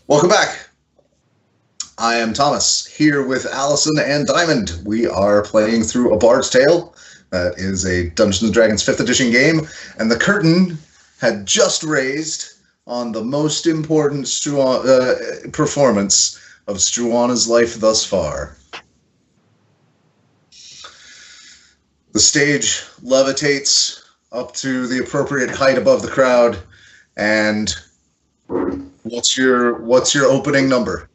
Welcome back. I am Thomas, here with Allison and Diamond. We are playing through A Bard's Tale. That is a Dungeons & Dragons 5th edition game, and the curtain had just raised on the most important performance of Struana's life thus far. The stage levitates up to the appropriate height above the crowd, and what's your opening number?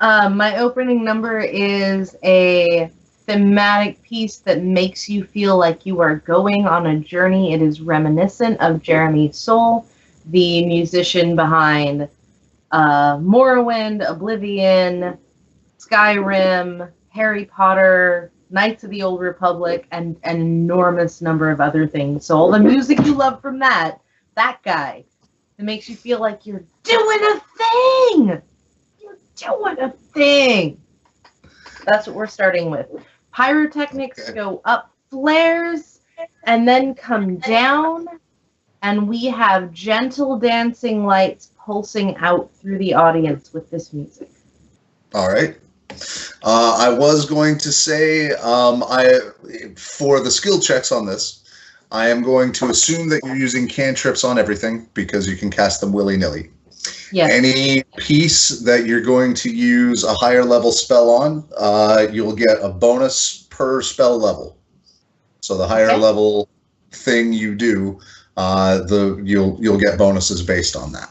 My opening number is a thematic piece that makes you feel like you are going on a journey. It is reminiscent of Jeremy Soule, the musician behind Morrowind, Oblivion, Skyrim, Harry Potter, Knights of the Old Republic, and an enormous number of other things. So all the music you love from that guy, it makes you feel like you're doing a thing. You're doing a thing. That's what we're starting with. Pyrotechnics go up, flares, and then come down, and we have gentle dancing lights pulsing out through the audience with this music. All right. I was going to say, for the skill checks on this, I am going to assume that you're using cantrips on everything because you can cast them willy-nilly. Yes. Any piece that you're going to use a higher level spell on, you'll get a bonus per spell level. So the higher level thing you do, you'll get bonuses based on that.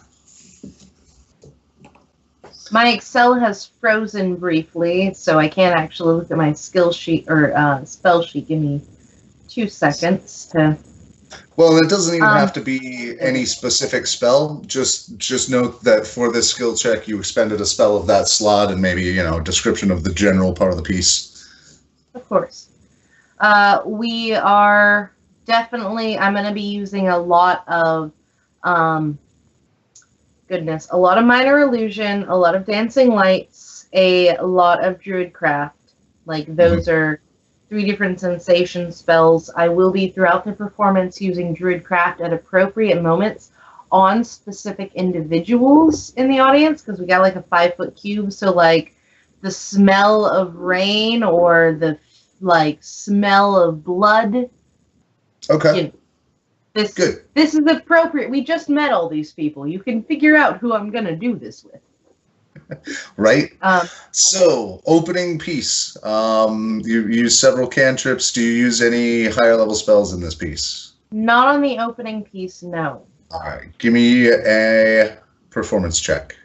My Excel has frozen briefly, so I can't actually look at my skill sheet or spell sheet. Give me 2 seconds to. Well, it doesn't even have to be any specific spell. Just note that for this skill check, you expended a spell of that slot, and maybe a description of the general part of the piece. Of course, we are definitely. I'm going to be using a lot of. A lot of minor illusion, a lot of dancing lights, a lot of druidcraft. Like those are 3 different sensation spells. I will be throughout the performance using druidcraft at appropriate moments on specific individuals in the audience, because we got like a 5-foot cube. So like the smell of rain or the smell of blood. Okay. This is appropriate. We just met all these people. You can figure out who I'm going to do this with. Right. So, opening piece. You use several cantrips. Do you use any higher level spells in this piece? Not on the opening piece, no. All right. Give me a performance check.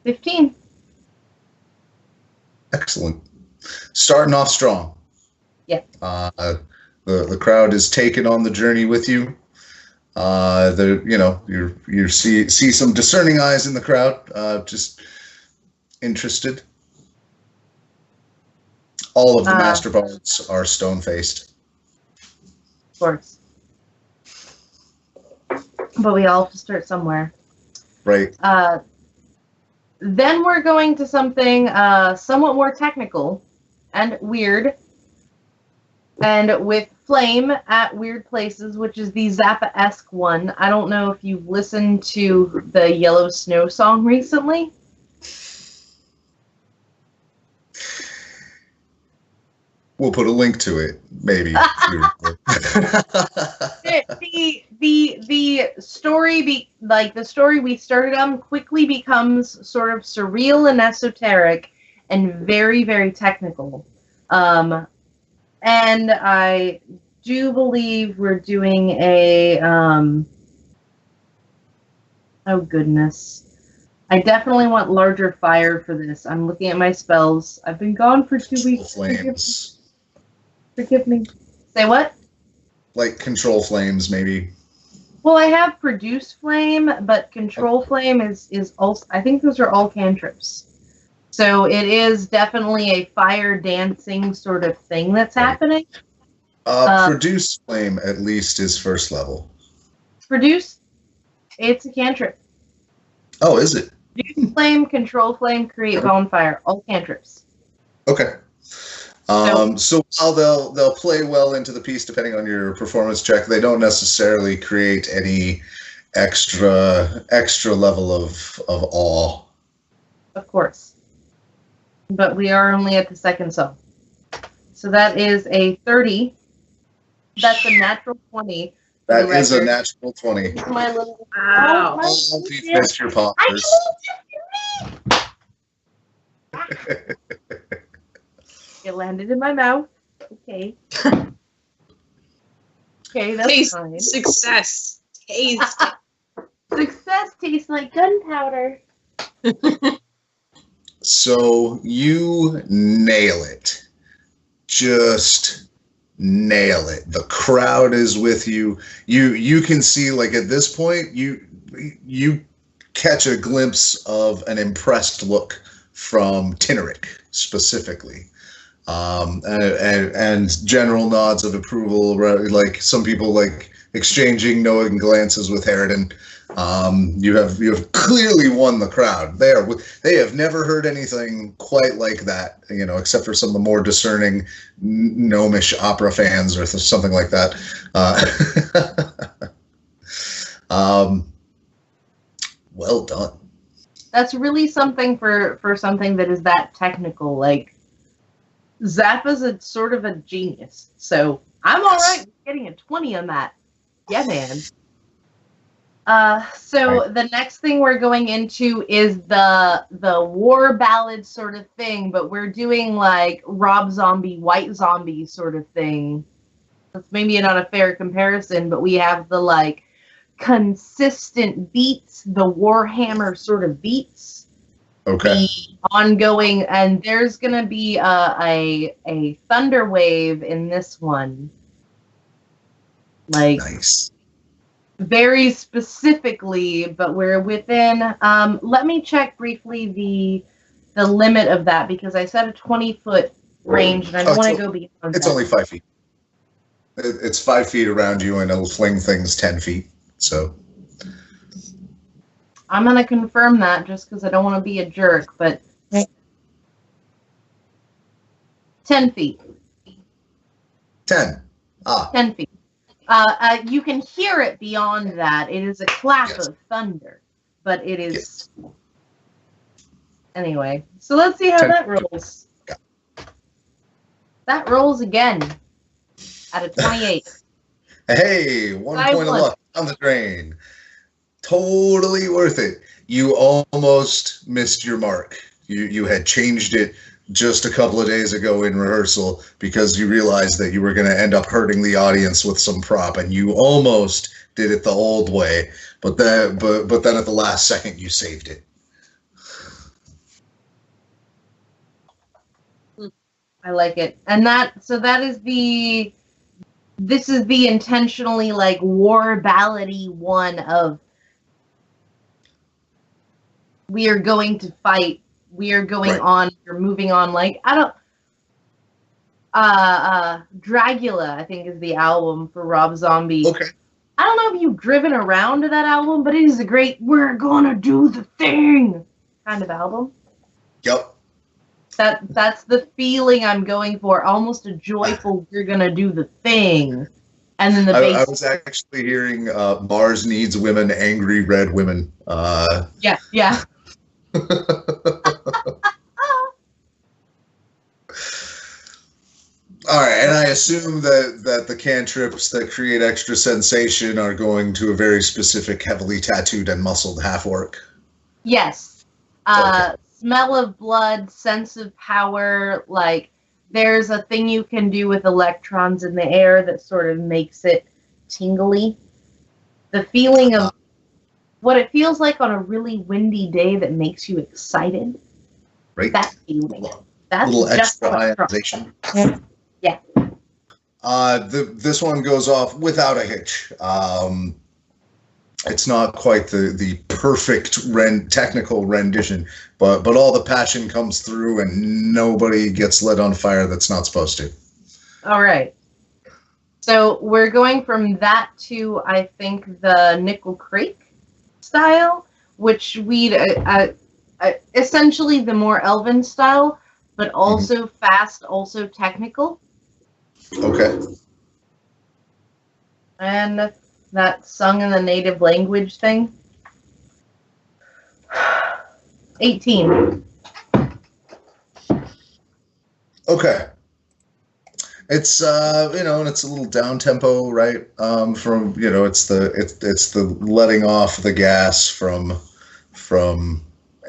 15. Excellent. Starting off strong. Yeah. The crowd is taken on the journey with you. You see some discerning eyes in the crowd, just interested. All of the master bards are stone-faced. Of course. But we all have to start somewhere. Right. Then we're going to something somewhat more technical and weird. And with flame at weird places, which is the Zappa-esque one. I don't know if you've listened to the Yellow Snow song recently. We'll put a link to it, maybe. the story, the story we started on, quickly becomes sort of surreal and esoteric and very, very technical. And I do believe we're doing a, oh goodness. I definitely want larger fire for this. I'm looking at my spells. I've been gone for 2 weeks. Flames. Forgive me. Say what? Like control flames, maybe. Well, I have produce flame, but control flame is also, I think those are all cantrips. So it is definitely a fire dancing sort of thing that's happening. Produce flame at least is first level. Produce, it's a cantrip. Oh, is it? Produce flame, control flame, create bonfire, all cantrips. Okay. So while they'll play well into the piece, depending on your performance check, they don't necessarily create any extra level of awe. Of course. But we are only at the second song. So that is a 30. That's a natural 20. That is a natural 20. My little... Wow. Oh, you missed your poppers. It landed in my mouth. Okay. Okay, that's Taste fine. success. Taste. Success tastes like gunpowder. So you nail it. Just nail it. The crowd is with you. You can see, like, at this point, you catch a glimpse of an impressed look from Tinnerick specifically. And general nods of approval, like some people like exchanging knowing glances with Harridan. You have clearly won the crowd. They have never heard anything quite like that, except for some of the more discerning gnomish opera fans or something like that. Well done. That's really something for something that is that technical. Like, Zappa's a sort of a genius, so I'm all right with getting a 20 on that. Yeah, man. So the next thing we're going into is the war ballad sort of thing, but we're doing like Rob Zombie, White Zombie sort of thing. That's maybe not a fair comparison, but we have the like consistent beats, the Warhammer sort of beats. Okay. The ongoing, and there's gonna be a thunder wave in this one. Like, nice. Very specifically, but we're within. Let me check briefly the limit of that, because I set a 20-foot range, and I don't want to go beyond. It's only 5 feet. It's 5 feet around you, and it'll fling things 10 feet. So I'm gonna confirm that just because I don't want to be a jerk, but 10 feet. 10. 10 feet. You can hear it beyond that. It is a clap of thunder, but it is... Yes. Anyway, so let's see how that rolls. That rolls again at a 28. Hey, 1 point of luck on the drain. Totally worth it. You almost missed your mark. You had changed it just a couple of days ago in rehearsal because you realized that you were going to end up hurting the audience with some prop, and you almost did it the old way, but then at the last second you saved it. I like it. And this is the intentionally like war ballady one of we are going to fight. We are going on. We're moving on. Like, I don't... Dragula, I think, is the album for Rob Zombie. Okay. I don't know if you've driven around to that album, but it is a great, we're gonna do the thing kind of album. Yep. That's the feeling I'm going for. Almost a joyful, we're gonna do the thing. And then the bass. I was actually hearing Mars Needs Women, Angry Red Women. Yeah. All right, and I assume that the cantrips that create extra sensation are going to a very specific, heavily tattooed and muscled half-orc. Yes. Okay. Smell of blood, sense of power, like, there's a thing you can do with electrons in the air that sort of makes it tingly. The feeling of what it feels like on a really windy day that makes you excited. Right. That feeling. That's a little just extra ionization. Yeah. This one goes off without a hitch. It's not quite the perfect technical rendition, but all the passion comes through and nobody gets lit on fire that's not supposed to. All right. So we're going from that to, I think, the Nickel Creek style, which we'd essentially the more elven style, but also fast, also technical. Okay. And that sung in the native language thing. 18. Okay. It's and it's a little down tempo, right? From it's the letting off the gas from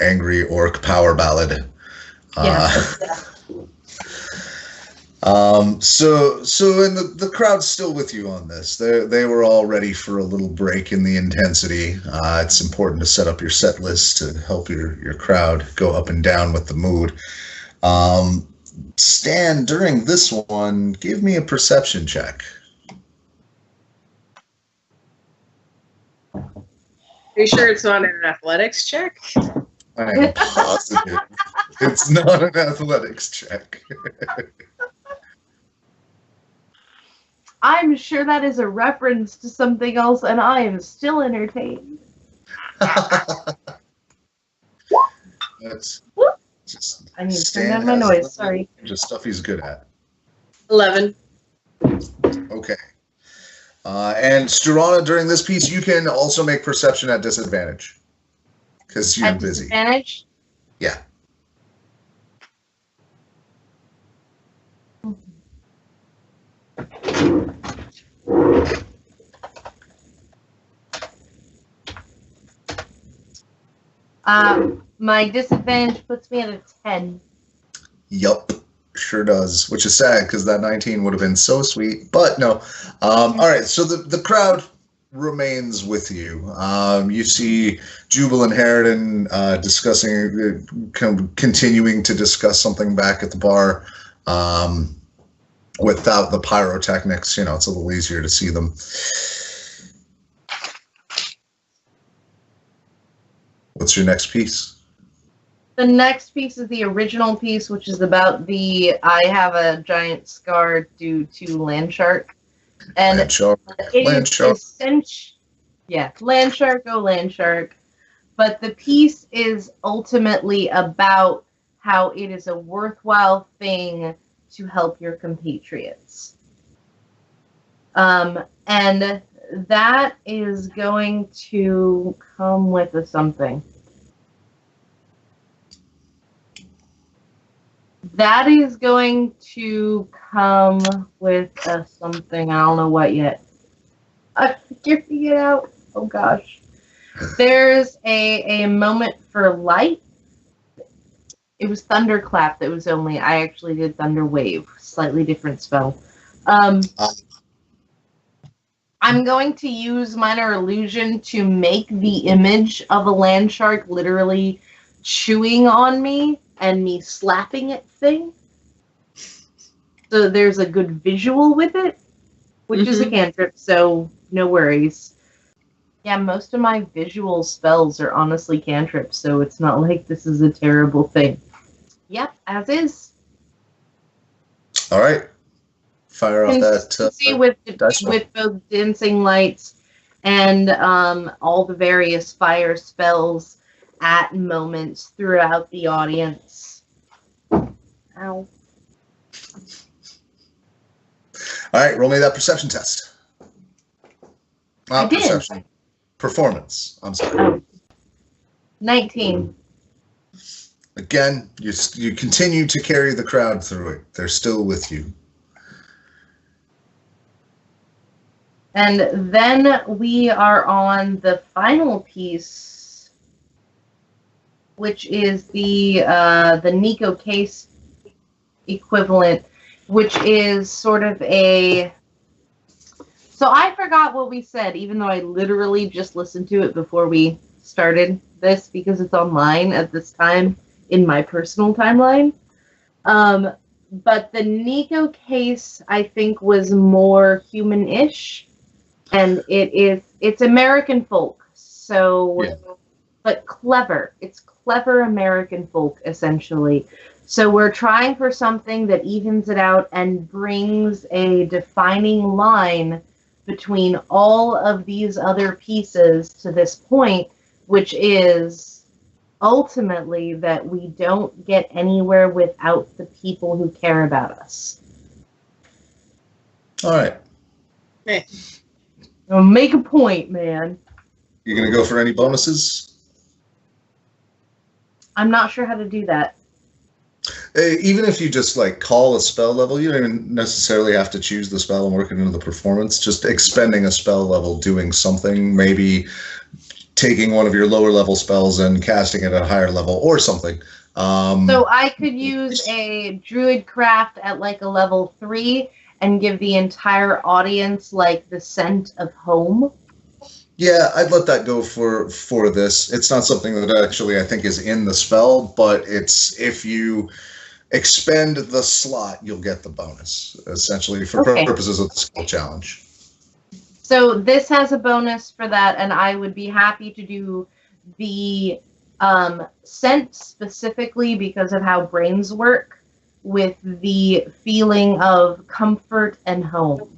Angry Orc Power Ballad. And the crowd's still with you on this. They were all ready for a little break in the intensity. It's important to set up your set list to help your crowd go up and down with the mood. Stan, during this one, give me a perception check. Are you sure it's not an athletics check? I am positive. It's not an athletics check. I'm sure that is a reference to something else, and I am still entertained. That's just I need to turn down my noise, sorry. Just stuff he's good at. 11. Okay. And Struana, during this piece, you can also make perception at disadvantage. Because you're busy. Disadvantage? Yeah. My disadvantage puts me at a 10. Yup, sure does. Which is sad because that 19 would have been so sweet. But no. All right, so the crowd remains with you. You see Jubal and Harridan continuing to discuss something back at the bar. Without the pyrotechnics, it's a little easier to see them. What's your next piece? The next piece is the original piece, which is about I have a giant scar due to land shark. And land shark. Land shark, oh land shark. But the piece is ultimately about how it is a worthwhile thing to help your compatriots. And that is going to come with a something. That is going to come with a something. I don't know what yet. I'm figuring it out. Oh gosh. There's a moment for light. It was Thunderclap that was only. I actually did Thunder Wave. Slightly different spell. I'm going to use Minor Illusion to make the image of a land shark literally chewing on me and me slapping it thing. So there's a good visual with it, which is a cantrip, so no worries. Yeah, most of my visual spells are honestly cantrips, so it's not like this is a terrible thing. Yep, as is. All right. Fire off that. See with both dancing lights and all the various fire spells at moments throughout the audience. Ow. All right, roll me that perception test. I did. Perception. Performance. I'm sorry. Oh. 19. Again, you continue to carry the crowd through it. They're still with you. And then we are on the final piece, which is the Nico case equivalent, which is sort of a... So I forgot what we said, even though I literally just listened to it before we started this, because it's online at this time in my personal timeline. But the Nico case, I think, was more human-ish. And it's American folk, so, yeah. But clever. It's clever American folk, essentially. So we're trying for something that evens it out and brings a defining line between all of these other pieces to this point, which is ultimately that we don't get anywhere without the people who care about us. All right. Hey. Make a point, man. You gonna go for any bonuses? I'm not sure how to do that. Even if you just like call a spell level, you don't even necessarily have to choose the spell and work it into the performance. Just expending a spell level, doing something, maybe taking one of your lower level spells and casting it at a higher level or something. So I could use a druid craft at like a level 3 and give the entire audience like the scent of home. Yeah, I'd let that go for this. It's not something that actually I think is in the spell, but it's if you expend the slot, you'll get the bonus, essentially, for purposes of the skill challenge. So this has a bonus for that, and I would be happy to do the scent specifically because of how brains work with the feeling of comfort and home.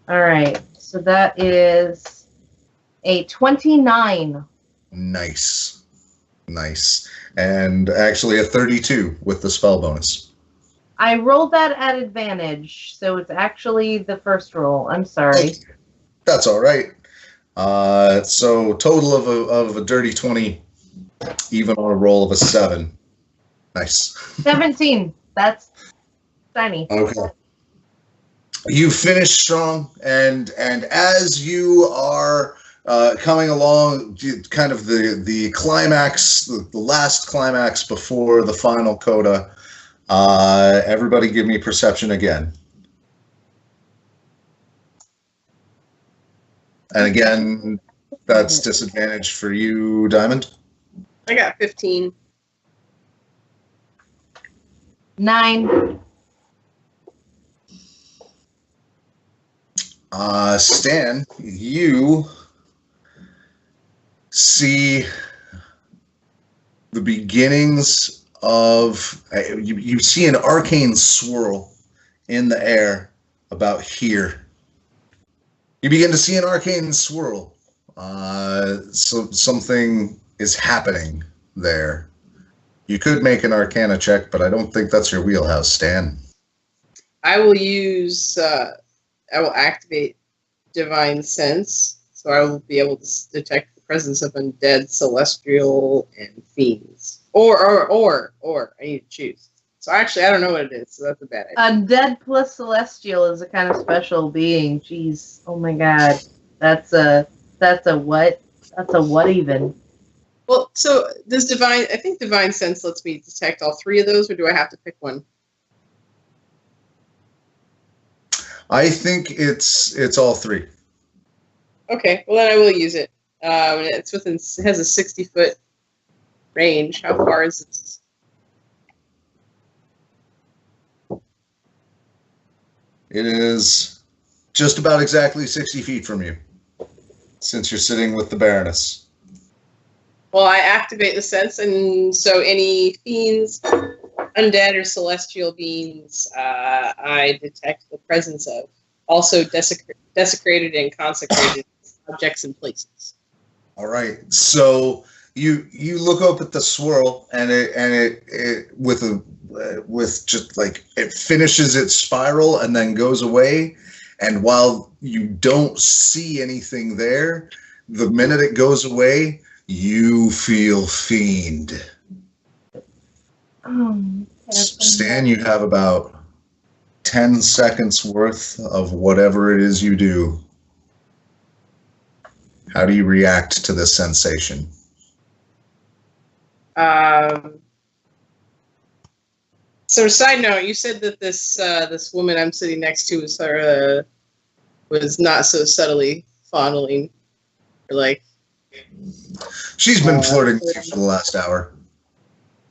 All right, so that is a 29. Nice. And actually a 32 with the spell bonus. I rolled that at advantage, so it's actually the first roll. I'm sorry. Okay. That's all right. So total of a dirty 20, even on a roll of a 7. Nice. 17. That's shiny. Okay. You finish strong, and as you are coming along, kind of the climax, the last climax before the final coda. Everybody give me perception again. And again, that's disadvantage for you, Diamond. I got 15. 9. Stan, you see the beginnings of you see an arcane swirl in the air about here. You begin to see an arcane swirl. So something is happening there. You could make an Arcana check, but I don't think that's your wheelhouse, Stan. I will use. I will activate Divine Sense, so I will be able to detect the presence of undead, celestial, and fiends. Or I need to choose. So actually, I don't know what it is, so that's a bad idea. Undead plus celestial is a kind of special being. Jeez, oh my god, that's a what? That's a what even? Well, so does I think Divine Sense lets me detect all 3 of those, or do I have to pick one? I think it's all 3. Okay, well then I will use it. It has a 60-foot range. How far is this? It is just about exactly 60 feet from you, since you're sitting with the Baroness. Well, I activate the sense, and so any fiends, undead, or celestial beings I detect the presence of. Also desecrated and consecrated objects and places. All right. So you look up at the swirl, and it with just like it finishes its spiral and then goes away. And while you don't see anything there, the minute it goes away, you feel fiend. Stan, you have about 10 seconds worth of whatever it is you do. How do you react to this sensation? So, side note, you said that this woman I'm sitting next to was not so subtly fondling, or like. She's been flirting with you for the last hour.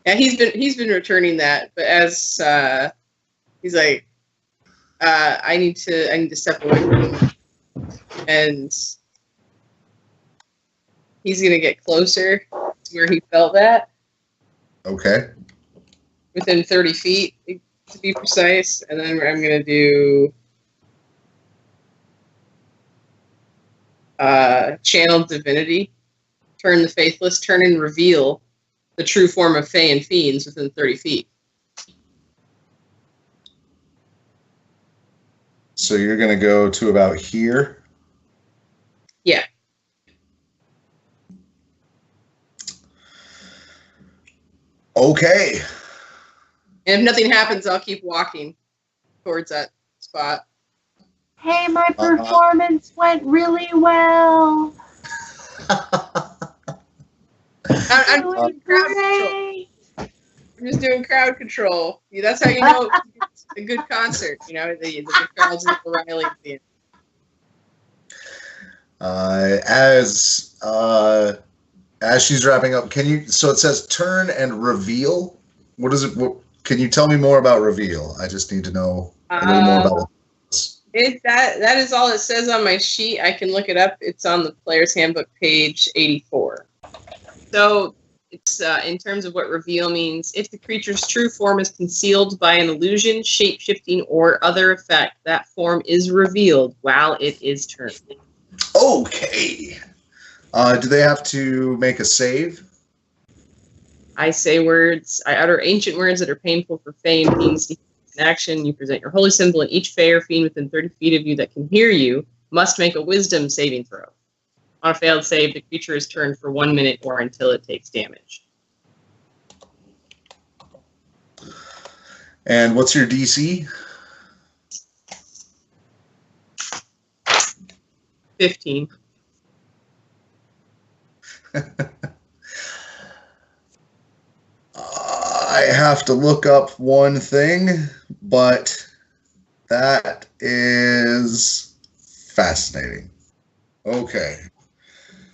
Yeah, he's been returning that, but as he's like, I need to step away from him, and he's gonna get closer to where he felt that. Okay. Within 30 feet, to be precise, and then I'm gonna do channel divinity, turn the faithless, turn and reveal the true form of Fae and fiends within 30 feet. So you're going to go to about here? Okay. And if nothing happens, I'll keep walking towards that spot. Hey, my performance went really well. I'm Doing doing crowd control. great. I'm just doing crowd control. That's how you know it's a good concert. You know, the crowd's a little rally at the end. As she's wrapping up, can you? So it says turn and reveal. What is it? Can you tell me more about reveal? I just need to know a little more about it. That is all it says on my sheet. I can look it up. It's on the Player's Handbook, page 84. So it's in terms of what reveal means. If the creature's true form is concealed by an illusion, shape-shifting, or other effect, that form is revealed while it is turned. Okay. Do they have to make a save? I say words. I utter ancient words that are painful for Fae and fiends to hear in action. You present your holy symbol, and each Fae or fiend within 30 feet of you that can hear you must make a wisdom saving throw. On a failed save, the creature is turned for 1 minute or until it takes damage. And what's your DC? 15. I have to look up one thing, but that is fascinating. Okay.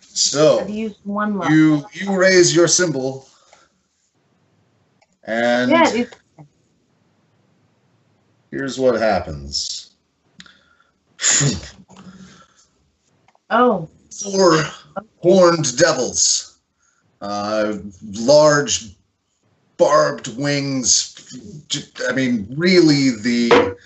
So I've used one left. you raise your symbol, and here's what happens. Oh. 4 horned devils, large barbed wings. I mean, really the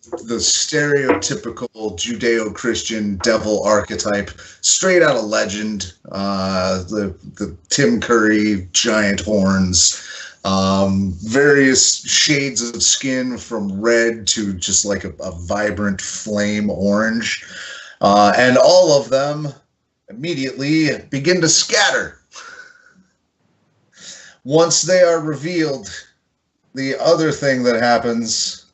stereotypical Judeo-Christian devil archetype, straight out of Legend. The Tim Curry giant horns, various shades of skin from red to just like a vibrant flame orange, and all of them immediately begin to scatter. Once they are revealed, the other thing that happens...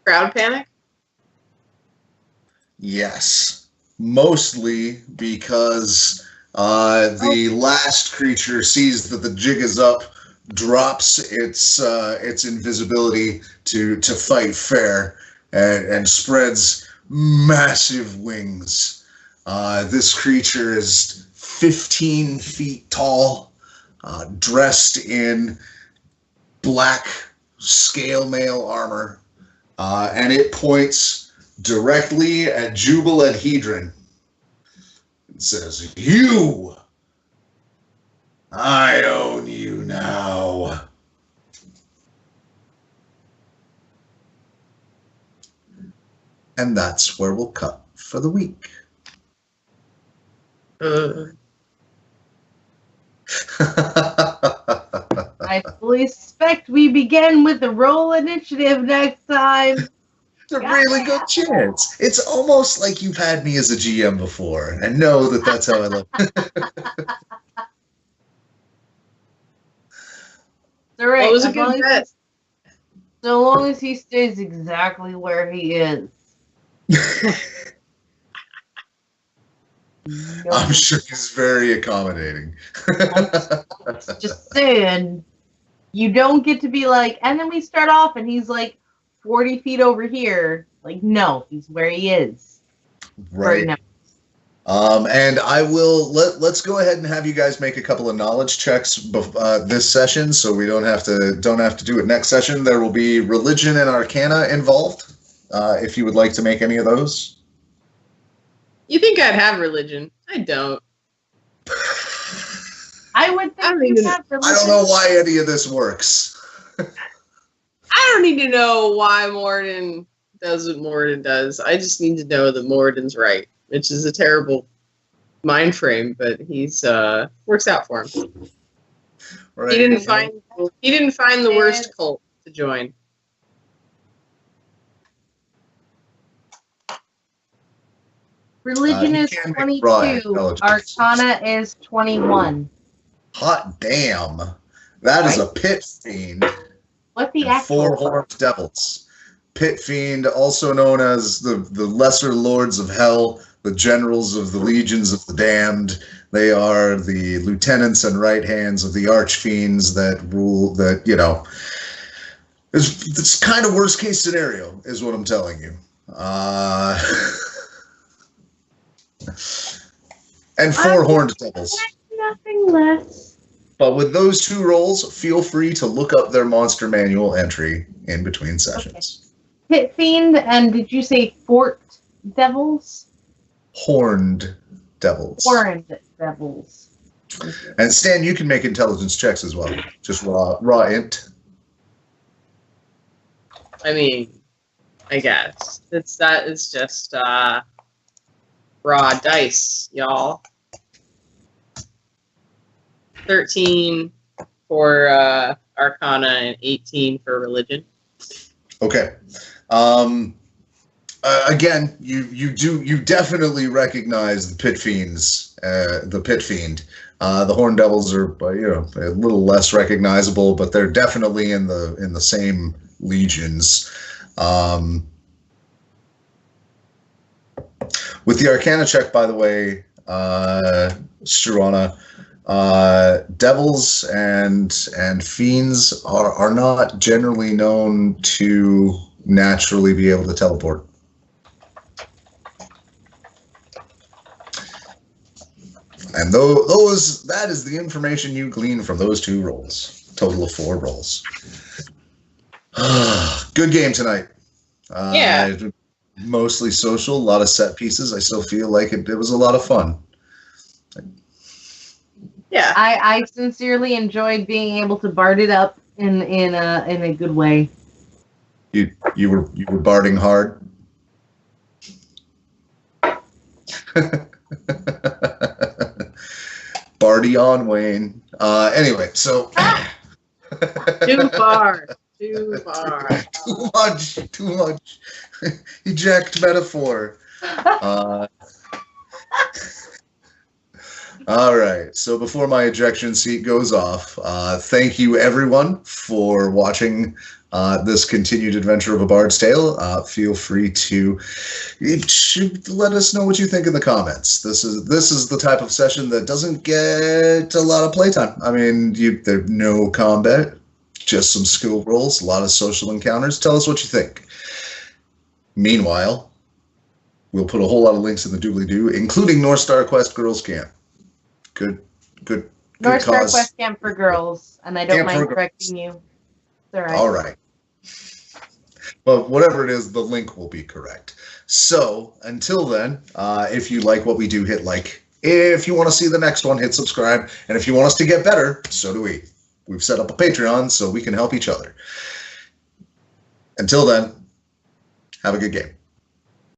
Crowd panic? Yes. Mostly because the last creature sees that the jig is up, drops its invisibility to fight fair, and spreads massive wings. This creature is 15 feet tall, dressed in black scale mail armor, and it points directly at Jubal and Hedron. It says, "You! I own you now." And that's where we'll cut for the week. I fully suspect we begin with the roll initiative next time. It's a really good chance. It's almost like you've had me as a GM before and know that that's how I look. All right. Well, it was a good bet. So long as he stays exactly where he is. I'm sure he's very accommodating. Just saying, you don't get to be like, and then we start off and he's like 40 feet over here. Like, no, he's where he is. Right. now. And I will let's go ahead and have you guys make a couple of knowledge checks this session, so we don't have to do it next session. There will be religion and arcana involved. If you would like to make any of those. You think I'd have religion? I don't. I would think you have religion. I don't know why any of this works. I don't need to know why Morden does what Morden does. I just need to know that Morden's right, which is a terrible mind frame, but he's works out for him. Right. He didn't find the worst cult to join. Religion is 22. Arcana is 21. Hot damn. That is a pit fiend. What the And actual? 4 horned devils. Pit fiend, also known as the lesser lords of hell, the generals of the legions of the damned. They are the lieutenants and right hands of the archfiends that rule, that, you know, it's kind of worst case scenario, is what I'm telling you. And 4 horned devils. Nothing less. But with those 2 rolls, feel free to look up their monster manual entry in between sessions. Pit fiend, and did you say fort devils? Horned devils. Horned devils. And Stan, you can make intelligence checks as well. Just raw int. I mean, I guess that is just raw dice, y'all. 13 for Arcana and 18 for Religion. Okay. Again, you definitely recognize the pit fiends, the pit fiend. The horned devils are, a little less recognizable, but they're definitely in the same legions. With the Arcana check, by the way, Struana, devils and fiends are not generally known to naturally be able to teleport. And that is the information you glean from those 2 rolls. Total of 4 rolls. Good game tonight. Yeah. Mostly social, a lot of set pieces. I still feel like it was a lot of fun. Yeah. I sincerely enjoyed being able to bard it up in a good way. You were barding hard. Bardy on Wayne. Anyway, so Too far. Too much. Eject metaphor. All right. So before my ejection seat goes off, thank you everyone for watching this continued adventure of A Bard's Tale. Feel free to let us know what you think in the comments. This is the type of session that doesn't get a lot of playtime. I mean, there's no combat, just some skill rolls, a lot of social encounters. Tell us what you think. Meanwhile, we'll put a whole lot of links in the doobly-doo, including North Star Quest Girls Camp. Good North Star cause. Quest Camp for Girls, and I don't Camp mind for correcting you. It's all right. All right. Well, whatever it is, the link will be correct. So, until then, if you like what we do, hit like. If you want to see the next one, hit subscribe. And if you want us to get better, so do we. We've set up a Patreon so we can help each other. Until then, have a good game.